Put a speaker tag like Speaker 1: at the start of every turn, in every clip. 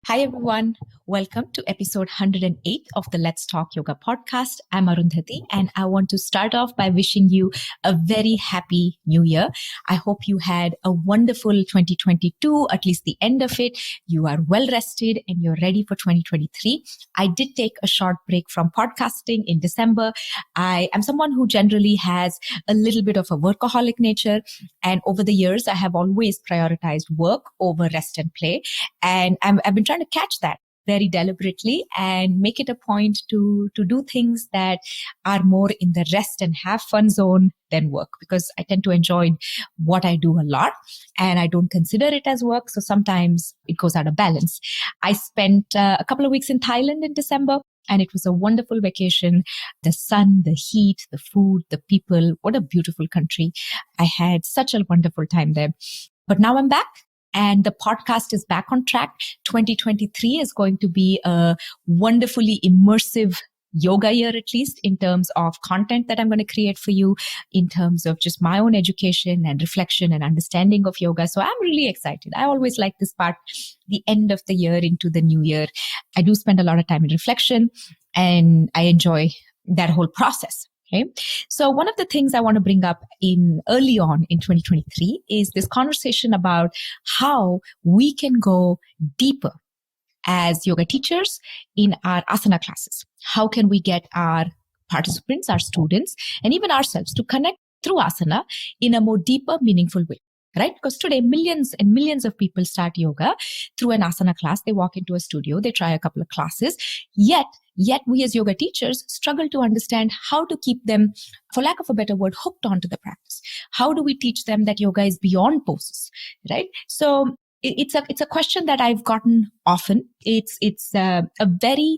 Speaker 1: Hi, everyone. Welcome to episode 108 of the Let's Talk Yoga podcast. I'm Arundhati, and I want to start off by wishing you a very happy new year. I hope you had a wonderful 2022, at least the end of it. You are well rested and you're ready for 2023. I did take a short break from podcasting in December. I am someone who generally has a little bit of a workaholic nature. And over the years, I have always prioritized work over rest and play. And I've been trying to catch that very deliberately and make it a point to do things that are more in the rest and have fun zone than work, because I tend to enjoy what I do a lot and I don't consider it as work. So sometimes it goes out of balance. I spent a couple of weeks in Thailand in December, and it was a wonderful vacation. The sun, the heat, the food, the people, what a beautiful country. I had such a wonderful time there. But now I'm back. And the podcast is back on track. 2023 is going to be a wonderfully immersive yoga year, at least in terms of content that I'm going to create for you, in terms of just my own education and reflection and understanding of yoga. So I'm really excited. I always like this part, the end of the year into the new year. I do spend a lot of time in reflection and I enjoy that whole process. Okay. So one of the things I want to bring up early on in 2023 is this conversation about how we can go deeper as yoga teachers in our asana classes. How can we get our participants, our students, and even ourselves to connect through asana in a more deeper, meaningful way? Right? Because today, millions and millions of people start yoga through an asana class. They walk into a studio, they try a couple of classes. Yet we as yoga teachers struggle to understand how to keep them, for lack of a better word, hooked onto the practice. How do we teach them that yoga is beyond poses, right? So it's a question that I've gotten often. It's a very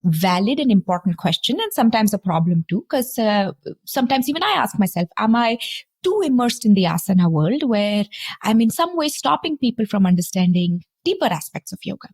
Speaker 1: valid and important question, and sometimes a problem too, because sometimes even I ask myself, am I too immersed in the asana world where I'm in some way stopping people from understanding deeper aspects of yoga?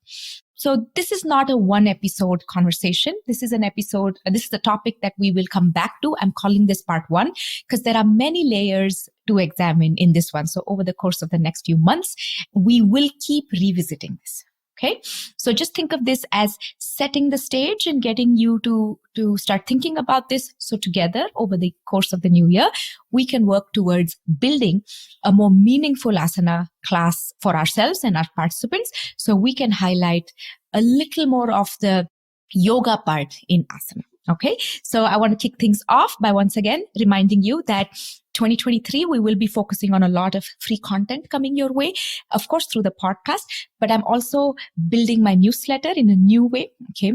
Speaker 1: So this is not a one episode conversation. This is a topic that we will come back to. I'm calling this part one because there are many layers to examine in this one. So over the course of the next few months, we will keep revisiting this. Okay. So just think of this as setting the stage and getting you to start thinking about this. So together over the course of the new year, we can work towards building a more meaningful asana class for ourselves and our participants. So we can highlight a little more of the yoga part in asana. Okay. So I want to kick things off by once again reminding you that 2023, we will be focusing on a lot of free content coming your way, of course, through the podcast, but I'm also building my newsletter in a new way, okay,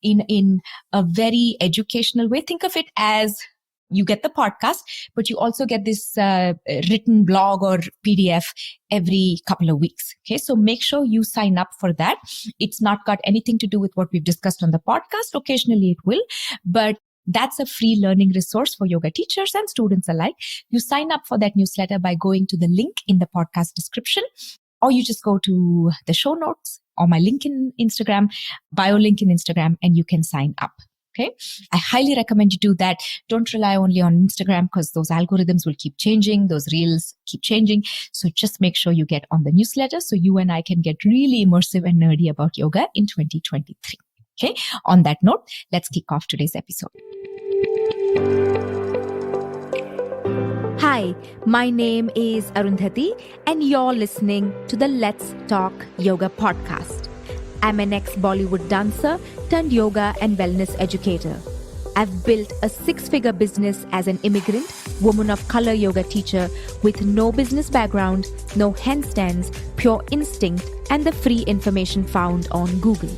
Speaker 1: in a very educational way. Think of it as you get the podcast, but you also get this written blog or PDF every couple of weeks. Okay. So make sure you sign up for that. It's not got anything to do with what we've discussed on the podcast. Occasionally it will, but that's a free learning resource for yoga teachers and students alike. You sign up for that newsletter by going to the link in the podcast description, or you just go to the show notes or my link in Instagram, bio link in Instagram, and you can sign up. Okay. I highly recommend you do that. Don't rely only on Instagram because those algorithms will keep changing. Those reels keep changing. So just make sure you get on the newsletter so you and I can get really immersive and nerdy about yoga in 2023. Okay. On that note, let's kick off today's episode.
Speaker 2: Hi, my name is Arundhati and you're listening to the Let's Talk Yoga podcast. I'm an ex-Bollywood dancer turned yoga and wellness educator. I've built a 6-figure business as an immigrant, woman of color yoga teacher with no business background, no handstands, pure instinct, and the free information found on Google.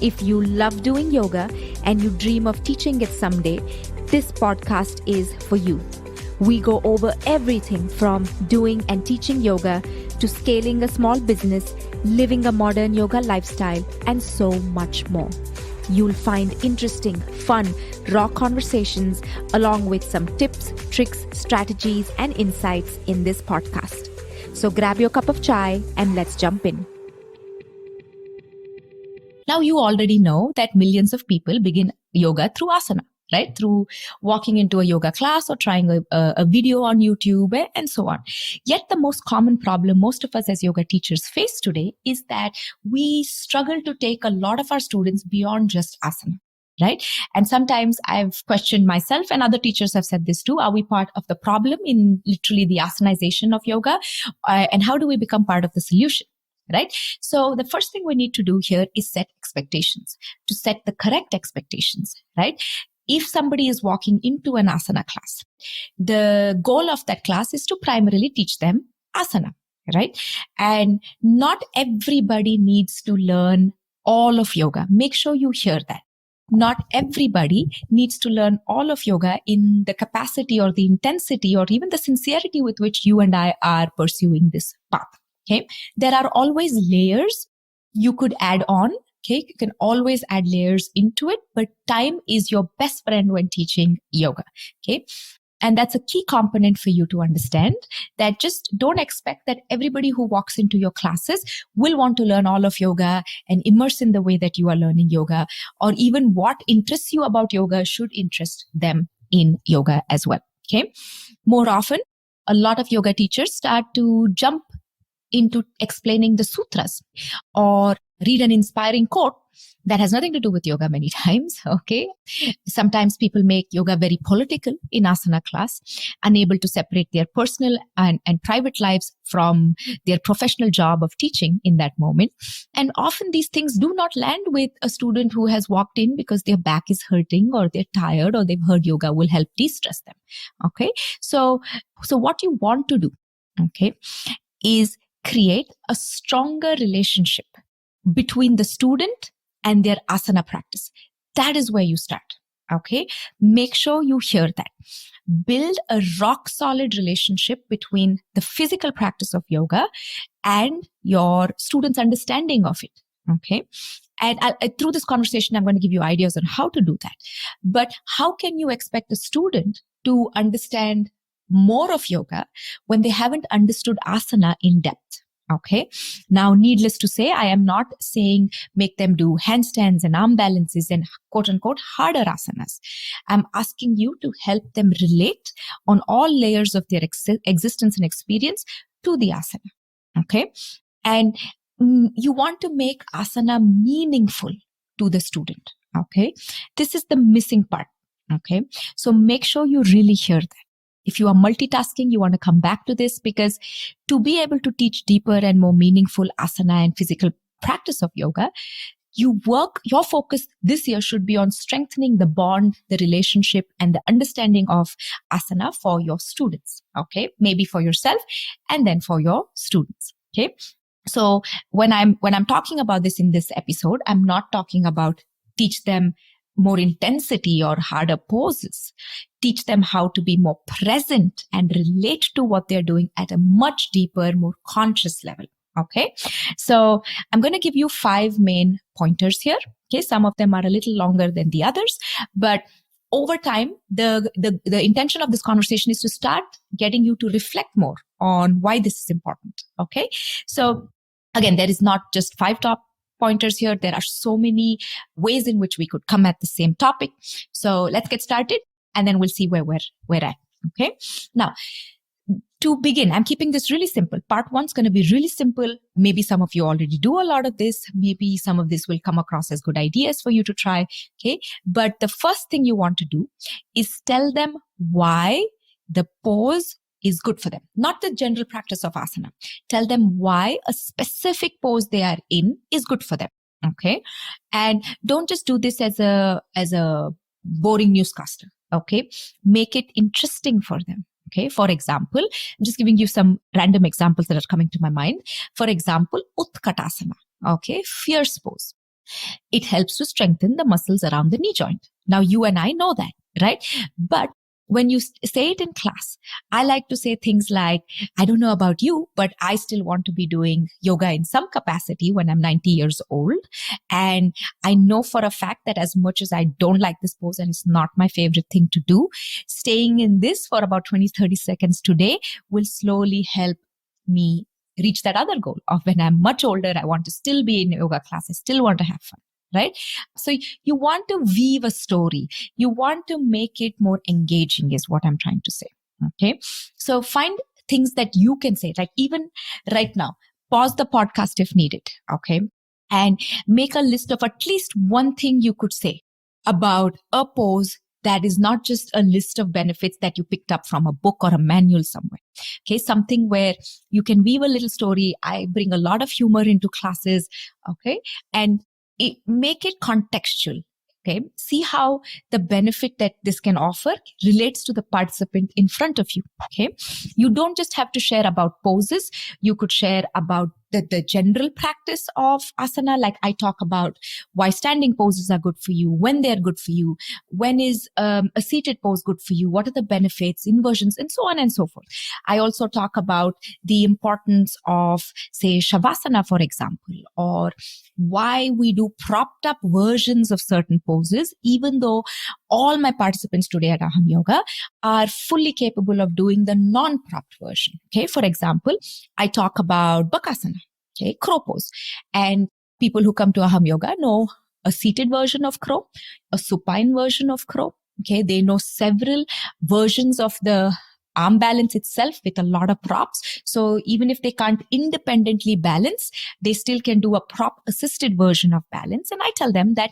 Speaker 2: If you love doing yoga and you dream of teaching it someday, this podcast is for you. We go over everything from doing and teaching yoga to scaling a small business, living a modern yoga lifestyle, and so much more. You'll find interesting, fun, raw conversations along with some tips, tricks, strategies, and insights in this podcast. So grab your cup of chai and let's jump in.
Speaker 1: Now, you already know that millions of people begin yoga through asana. right? Through walking into a yoga class or trying a video on YouTube and so on. Yet the most common problem most of us as yoga teachers face today is that we struggle to take a lot of our students beyond just asana. Right. And sometimes I've questioned myself, and other teachers have said this too. Are we part of the problem in literally the asanization of yoga? And how do we become part of the solution? Right. So the first thing we need to do here is set expectations, to set the correct expectations. Right. If somebody is walking into an asana class, the goal of that class is to primarily teach them asana. Right. And not everybody needs to learn all of yoga. Make sure you hear that. Not everybody needs to learn all of yoga in the capacity or the intensity or even the sincerity with which you and I are pursuing this path. Okay. There are always layers you could add on. Okay. You can always add layers into it, but time is your best friend when teaching yoga. Okay. And that's a key component for you to understand, that just don't expect that everybody who walks into your classes will want to learn all of yoga and immerse in the way that you are learning yoga, or even what interests you about yoga should interest them in yoga as well. Okay. More often, a lot of yoga teachers start to jump into explaining the sutras or read an inspiring quote that has nothing to do with yoga many times. Okay. Sometimes people make yoga very political in asana class, unable to separate their personal and private lives from their professional job of teaching in that moment. And often these things do not land with a student who has walked in because their back is hurting or they're tired or they've heard yoga will help de-stress them. Okay. So what you want to do, okay, is create a stronger relationship between the student and their asana practice. That is where you start. Okay. Make sure you hear that. Build a rock solid relationship between the physical practice of yoga and your students' understanding of it. Okay. And through this conversation, I'm going to give you ideas on how to do that. But how can you expect a student to understand more of yoga when they haven't understood asana in depth? Okay. Now, needless to say, I am not saying make them do handstands and arm balances and quote unquote harder asanas. I'm asking you to help them relate on all layers of their existence and experience to the asana. Okay. And you want to make asana meaningful to the student. Okay. This is the missing part. Okay. So make sure you really hear that. If you are multitasking, you want to come back to this, because to be able to teach deeper and more meaningful asana and physical practice of yoga, your focus this year should be on strengthening the bond, the relationship, and the understanding of asana for your students. Okay. Maybe for yourself and then for your students. Okay. So when I'm talking about this in this episode, I'm not talking about teach them more intensity or harder poses. Teach them how to be more present and relate to what they're doing at a much deeper, more conscious level. Okay. So I'm going to give you 5 main pointers here. Okay. Some of them are a little longer than the others, but over time, the intention of this conversation is to start getting you to reflect more on why this is important. Okay. So again, there is not just 5 top pointers here. There are so many ways in which we could come at the same topic. So let's get started and then we'll see where we're at. Okay. Now, to begin, I'm keeping this really simple. Part 1 is going to be really simple. Maybe some of you already do a lot of this. Maybe some of this will come across as good ideas for you to try. Okay. But the first thing you want to do is tell them why the pose is good for them, not the general practice of asana. Tell them why a specific pose they are in is good for them. Okay. And don't just do this as a boring newscaster. Okay. Make it interesting for them. Okay. For example, I'm just giving you some random examples that are coming to my mind. For example, Utkatasana. Okay. Fierce pose. It helps to strengthen the muscles around the knee joint. Now, you and I know that, right? But when you say it in class, I like to say things like, I don't know about you, but I still want to be doing yoga in some capacity when I'm 90 years old. And I know for a fact that as much as I don't like this pose and it's not my favorite thing to do, staying in this for about 20-30 seconds today will slowly help me reach that other goal of when I'm much older, I want to still be in yoga class. I still want to have fun. right? So you want to weave a story. You want to make it more engaging is what I'm trying to say. Okay. So find things that you can say, like even right now, pause the podcast if needed. Okay. And make a list of at least one thing you could say about a pose that is not just a list of benefits that you picked up from a book or a manual somewhere. Okay. Something where you can weave a little story. I bring a lot of humor into classes. Okay. And make it contextual. Okay. See how the benefit that this can offer relates to the participant in front of you. Okay. You don't just have to share about poses. You could share about the general practice of asana. Like I talk about why standing poses are good for you, when they're good for you, when is a seated pose good for you, what are the benefits, inversions, and so on and so forth. I also talk about the importance of, say, shavasana, for example, or why we do propped up versions of certain poses, even though all my participants today at Aham Yoga are fully capable of doing the non-propped version. Okay. For example, I talk about bakasana, okay, crow pose. And people who come to Aham Yoga know a seated version of crow, a supine version of crow. Okay. They know several versions of the arm balance itself with a lot of props. So even if they can't independently balance, they still can do a prop assisted version of balance. And I tell them that,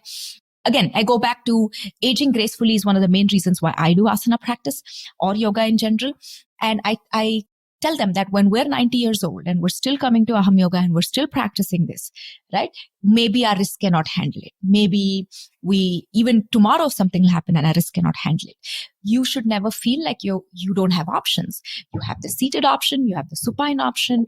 Speaker 1: again, I go back to aging gracefully is one of the main reasons why I do asana practice or yoga in general. And I tell them that when we're 90 years old and we're still coming to Aham Yoga and we're still practicing this, right? Maybe our wrist cannot handle it. Maybe even tomorrow something will happen and our wrist cannot handle it. You should never feel like you don't have options. You have the seated option, you have the supine option,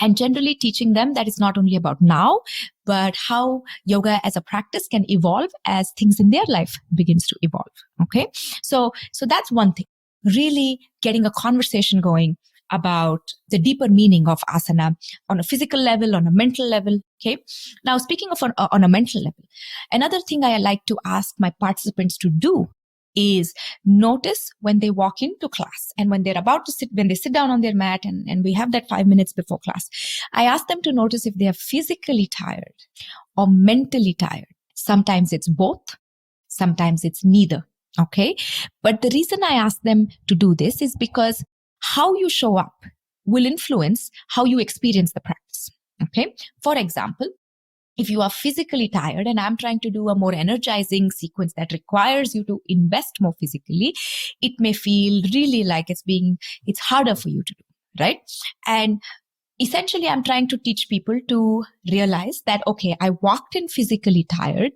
Speaker 1: and generally teaching them that it's not only about now, but how yoga as a practice can evolve as things in their life begins to evolve. Okay. So that's one thing, really getting a conversation going about the deeper meaning of asana on a physical level, on a mental level. Okay. Now, speaking of on a mental level, another thing I like to ask my participants to do is notice when they walk into class and when they're about to when they sit down on their mat and we have that 5 minutes before class, I ask them to notice if they are physically tired or mentally tired. Sometimes it's both. Sometimes it's neither. Okay. But the reason I ask them to do this is because how you show up will influence how you experience the practice. Okay. For example, if you are physically tired and I'm trying to do a more energizing sequence that requires you to invest more physically, it may feel really like it's harder for you to do, right? And essentially, I'm trying to teach people to realize that, okay, I walked in physically tired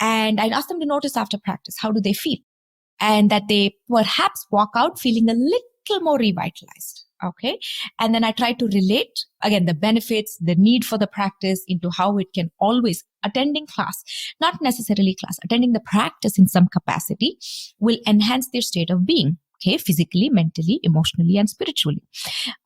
Speaker 1: and I asked them to notice after practice, how do they feel? And that they perhaps walk out feeling a little more revitalized. Okay. And then I try to relate again the benefits, the need for the practice into how it can always attending class, not necessarily class, attending the practice in some capacity will enhance their state of being. Okay, physically, mentally, emotionally, and spiritually.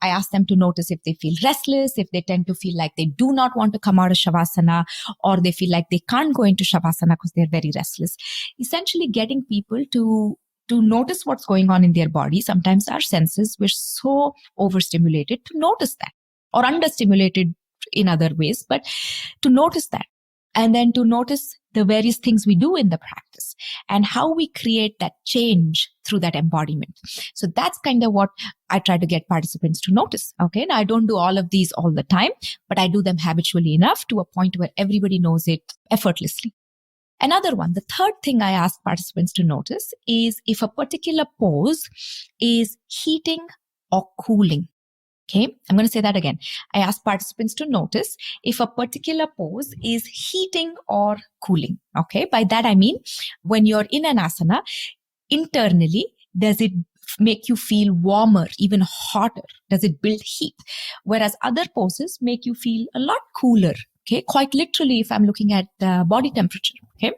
Speaker 1: I ask them to notice if they feel restless, if they tend to feel like they do not want to come out of Shavasana, or they feel like they can't go into Shavasana because they're very restless. Essentially getting people to notice what's going on in their body. Sometimes our senses, we're so overstimulated to notice that, or understimulated in other ways, but to notice that. And then to notice the various things we do in the practice and how we create that change through that embodiment. So that's kind of what I try to get participants to notice. Okay. Now I don't do all of these all the time, but I do them habitually enough to a point where everybody knows it effortlessly. Another one, the third thing I ask participants to notice is if a particular pose is heating or cooling. Okay, I'm going to say that again. I ask participants to notice if a particular pose is heating or cooling. Okay, by that I mean when you're in an asana, internally, does it make you feel warmer, even hotter? Does it build heat? Whereas other poses make you feel a lot cooler. Okay, quite literally if I'm looking at the body temperature. Okay,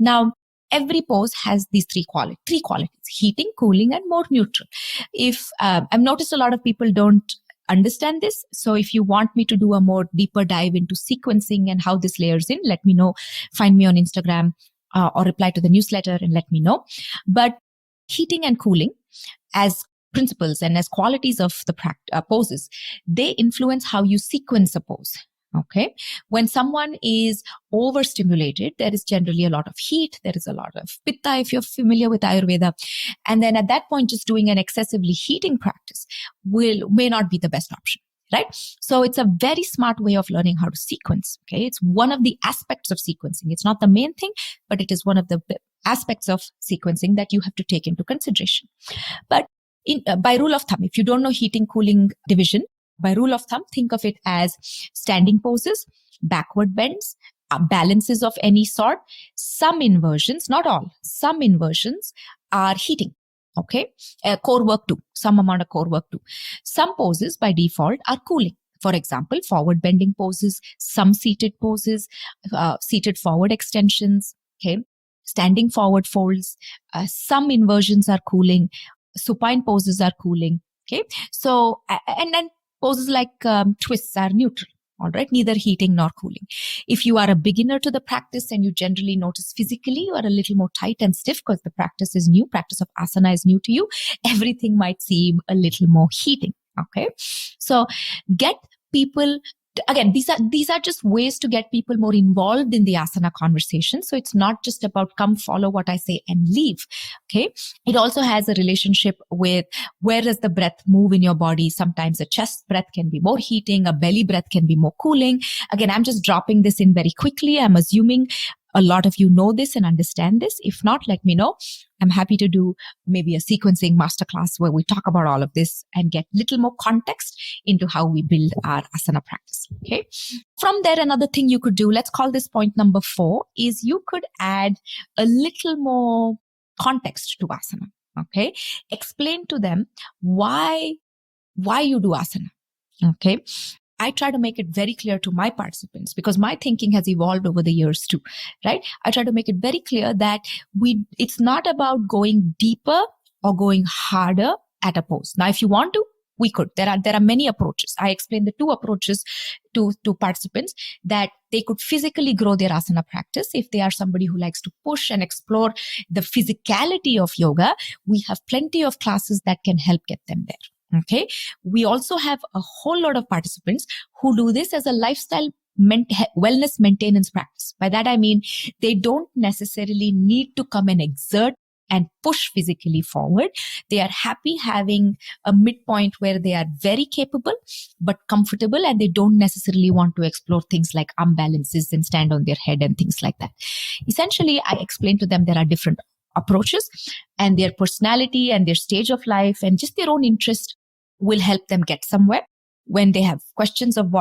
Speaker 1: now every pose has these three qualities: heating, cooling, and more neutral. If I've noticed a lot of people don't understand this. So if you want me to do a more deeper dive into sequencing and how this layers in, let me know. Find me on Instagram or reply to the newsletter and let me know. But heating and cooling as principles and as qualities of the poses, they influence how you sequence a pose. Okay. When someone is overstimulated, there is generally a lot of heat. There is a lot of pitta, if you're familiar with Ayurveda. And then at that point, just doing an excessively heating practice may not be the best option. Right. So it's a very smart way of learning how to sequence. Okay. It's one of the aspects of sequencing. It's not the main thing, but it is one of the aspects of sequencing that you have to take into consideration. But by rule of thumb, if you don't know heating cooling division, by rule of thumb, think of it as standing poses, backward bends, balances of any sort. Some inversions, not all, some inversions are heating. Okay. Core work too. Some amount of core work too. Some poses by default are cooling. For example, forward bending poses, some seated poses, seated forward extensions. Okay. Standing forward folds. Some inversions are cooling. Supine poses are cooling. Okay. So, and then poses like twists are neutral. All right. Neither heating nor cooling. If you are a beginner to the practice and you generally notice physically you are a little more tight and stiff because the practice is new, practice of asana is new to you, everything might seem a little more heating. Okay. So get people, again, these are just ways to get people more involved in the asana conversation. So it's not just about come follow what I say and leave. Okay. It also has a relationship with where does the breath move in your body. Sometimes a chest breath can be more heating. A belly breath can be more cooling. Again, I'm just dropping this in very quickly. I'm assuming a lot of you know this and understand this. If not, let me know. I'm happy to do maybe a sequencing masterclass where we talk about all of this and get little more context into how we build our asana practice. Okay. From there, another thing you could do, let's call this point number 4, is you could add a little more context to asana. Okay. Explain to them why you do asana. Okay. I try to make it very clear to my participants because my thinking has evolved over the years too, right? I try to make it very clear that it's not about going deeper or going harder at a pose. Now, if you want to, we could. There are many approaches. I explained the 2 approaches to participants that they could physically grow their asana practice. If they are somebody who likes to push and explore the physicality of yoga, we have plenty of classes that can help get them there. Okay. We also have a whole lot of participants who do this as a lifestyle wellness maintenance practice. By that, I mean, they don't necessarily need to come and exert and push physically forward. They are happy having a midpoint where they are very capable, but comfortable, and they don't necessarily want to explore things like arm balances and stand on their head and things like that. Essentially, I explain to them there are different approaches, and their personality and their stage of life and just their own interest will help them get somewhere. When they have questions of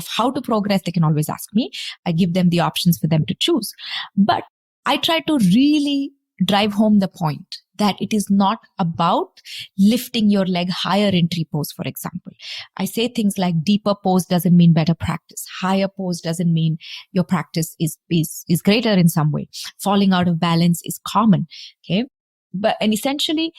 Speaker 1: how to progress, they can always ask me. I give them the options for them to choose. But I try to really drive home the point that it is not about lifting your leg higher in tree pose, for example. I say things like deeper pose doesn't mean better practice. Higher pose doesn't mean your practice is greater in some way. Falling out of balance is common. Okay. And essentially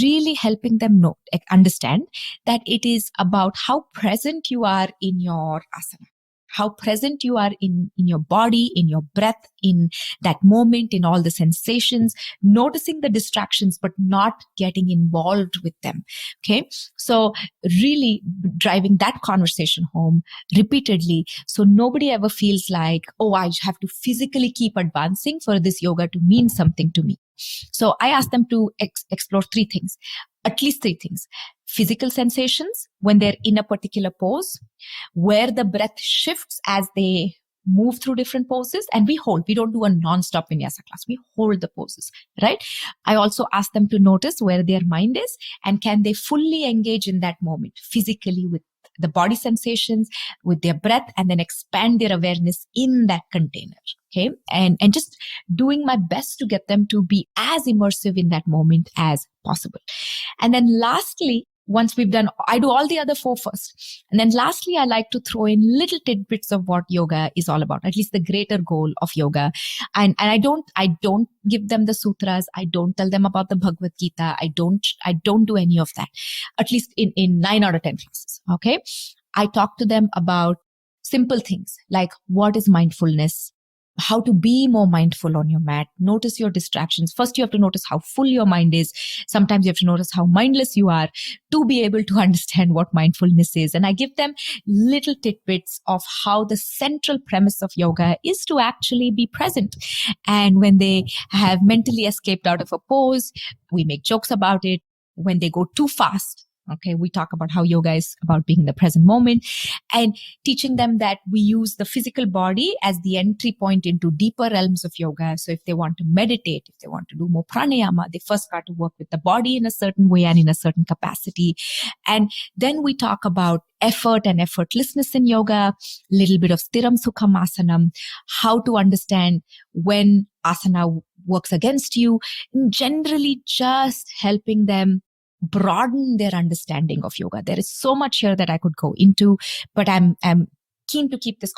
Speaker 1: really helping them understand that it is about how present you are in your asana, how present you are in your body, in your breath, in that moment, in all the sensations, noticing the distractions, but not getting involved with them. Okay. So really driving that conversation home repeatedly. So nobody ever feels like, oh, I have to physically keep advancing for this yoga to mean something to me. So I ask them to explore 3 things, at least 3 things. Physical sensations when they're in a particular pose, where the breath shifts as they move through different poses, and we hold. We don't do a non-stop vinyasa class. We hold the poses, right? I also ask them to notice where their mind is and can they fully engage in that moment physically with the body sensations, with their breath, and then expand their awareness in that container. Okay. And just doing my best to get them to be as immersive in that moment as possible. And then lastly, once we've done, I do all the other 4 first. And then lastly, I like to throw in little tidbits of what yoga is all about, at least the greater goal of yoga. And I don't give them the sutras. I don't tell them about the Bhagavad Gita. I don't do any of that, at least in 9 out of 10 classes. Okay. I talk to them about simple things like what is mindfulness? how to be more mindful on your mat. Notice your distractions. First, you have to notice how full your mind is. Sometimes you have to notice how mindless you are to be able to understand what mindfulness is. And I give them little tidbits of how the central premise of yoga is to actually be present. And when they have mentally escaped out of a pose, we make jokes about it. When they go too fast, okay, we talk about how yoga is about being in the present moment and teaching them that we use the physical body as the entry point into deeper realms of yoga. So if they want to meditate, if they want to do more pranayama, they first got to work with the body in a certain way and in a certain capacity. And then we talk about effort and effortlessness in yoga, little bit of stiram sukham asanam, how to understand when asana works against you, and generally just helping them broaden their understanding of yoga. There is so much here that I could go into, but I'm keen to keep this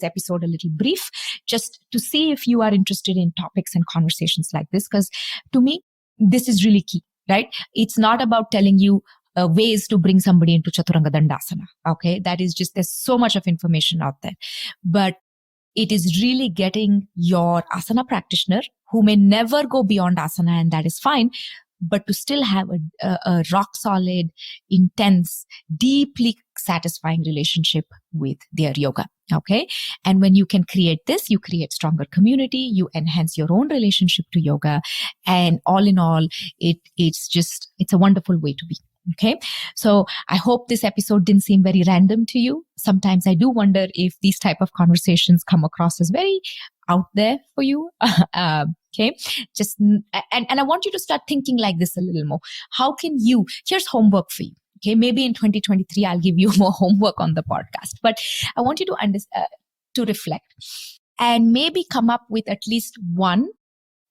Speaker 1: episode a little brief, just to see if you are interested in topics and conversations like this, because to me, this is really key, right? It's not about telling you ways to bring somebody into Chaturanga Dandasana. Okay. That is just, there's so much of information out there, but it is really getting your asana practitioner who may never go beyond asana, and that is fine, but to still have a rock solid, intense, deeply satisfying relationship with their yoga. Okay. And when you can create this, you create stronger community, you enhance your own relationship to yoga. And all in all, it's a wonderful way to be. Okay. So I hope this episode didn't seem very random to you. Sometimes I do wonder if these type of conversations come across as very out there for you. Okay. And I want you to start thinking like this a little more. How can you, here's homework for you. Okay. Maybe in 2023, I'll give you more homework on the podcast, but I want you to reflect and maybe come up with at least 1,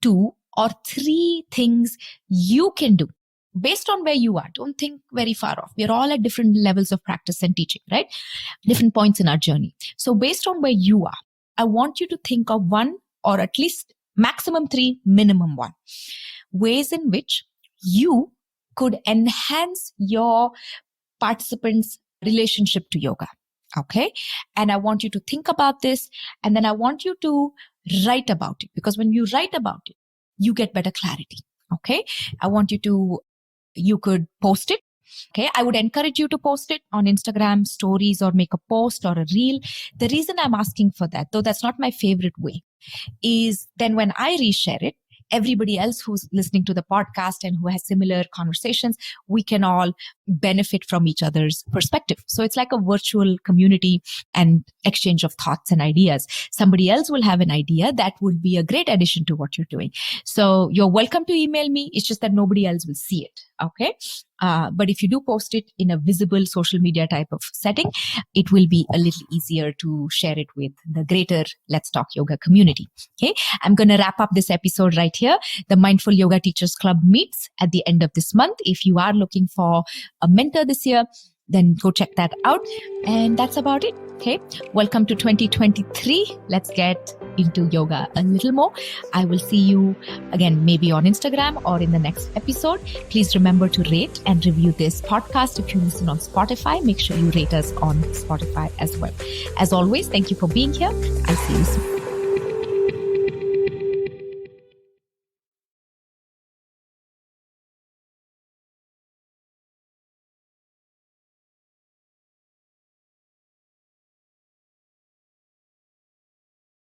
Speaker 1: 2, or 3 things you can do based on where you are. Don't think very far off. We're all at different levels of practice and teaching, right? Different points in our journey. So based on where you are, I want you to think of 1 or at least maximum 3, minimum 1 ways in which you could enhance your participants' relationship to yoga. Okay. And I want you to think about this, and then I want you to write about it, because when you write about it, you get better clarity. Okay. You could post it. Okay. I would encourage you to post it on Instagram stories or make a post or a reel. The reason I'm asking for that, though that's not my favorite way, is then when I reshare it, everybody else who's listening to the podcast and who has similar conversations, we can all benefit from each other's perspective. So it's like a virtual community and exchange of thoughts and ideas. Somebody else will have an idea that would be a great addition to what you're doing. So you're welcome to email me. It's just that nobody else will see it. Okay. But if you do post it in a visible social media type of setting, it will be a little easier to share it with the greater Let's Talk Yoga community. Okay. I'm going to wrap up this episode right here. The Mindful Yoga Teachers Club meets at the end of this month. If you are looking for a mentor this year, then go check that out. And that's about it. Okay. Welcome to 2023. Let's get into yoga a little more. I will see you again, maybe on Instagram or in the next episode. Please remember to rate and review this podcast. If you listen on Spotify, make sure you rate us on Spotify as well. As always, thank you for being here. I'll see you soon.